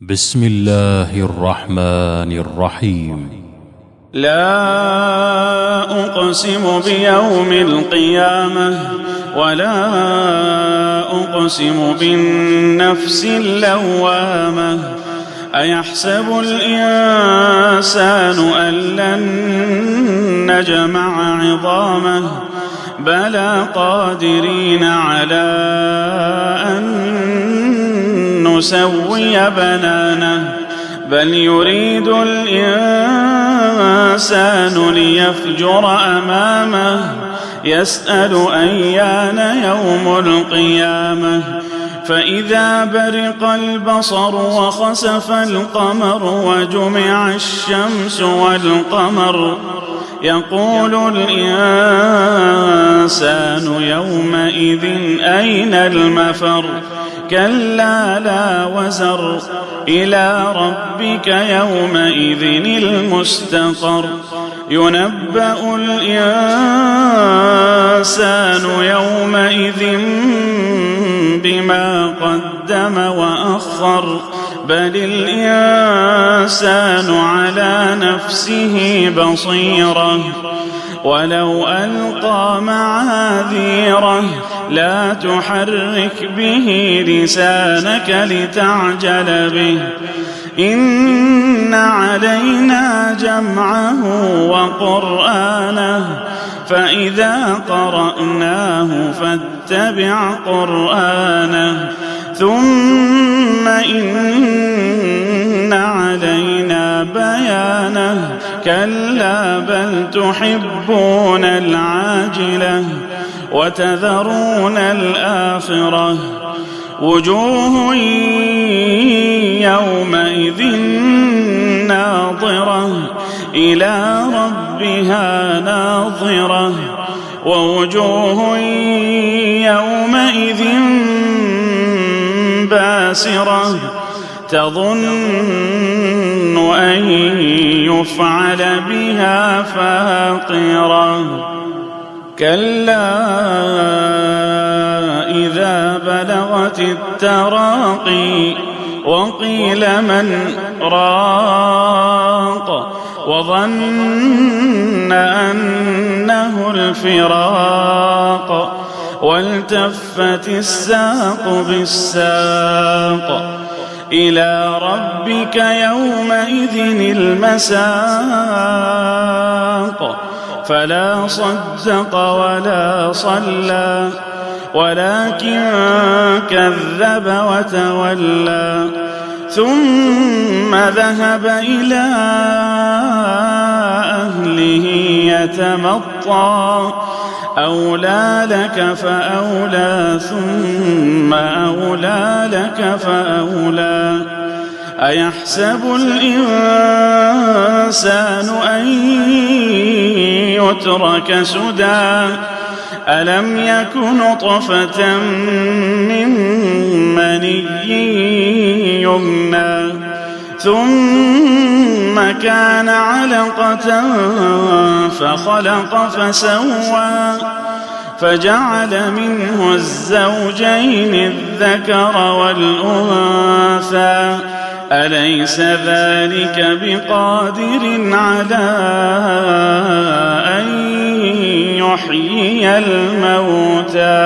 بسم الله الرحمن الرحيم. لا أقسم بيوم القيامة ولا أقسم بالنفس اللوامة. أيحسب الإنسان أن لن نجمع عظامه بلى قادرين على أن نسوي بنانه بل يريد الإنسان ليفجر أمامه يسأل أيان يوم القيامة فإذا برق البصر وخسف القمر وجمع الشمس والقمر يقول الإنسان يومئذ أين المفر كلا لا وزر إلى ربك يومئذ المستقر ينبأ الإنسان يومئذ بما قدم وأخر بل الإنسان على نفسه بصيرة ولو ألقى معاذيره لا تحرك به لسانك لتعجل به إن علينا جمعه وقرآنه فإذا قرأناه فاتبع قرآنه ثم إن علينا بيانه كلا بل تحبون العاجلة وتذرون الآخرة وجوه يومئذ ناظرة إلى ربها ناظرة ووجوه يومئذ باسرة تظن أن يفعل بها فاقرة كلا إذا بلغت التراقي وقيل من راق وظن أنه الفراق والتفت الساق بالساق إلى ربك يومئذ المساق فلا صدق ولا صلى ولكن كذب وتولى ثم ذهب إلى أهله يتمطى أولى لك فأولى ثم أولى لك فأولى أيحسب الإنسان أن يترك سدى ألم يك نطفة من مني يمنى ثم كان علقة فخلق فسوى فجعل منه الزوجين الذكر والأنثى أليس ذلك بقادر على أن يحيي الموتى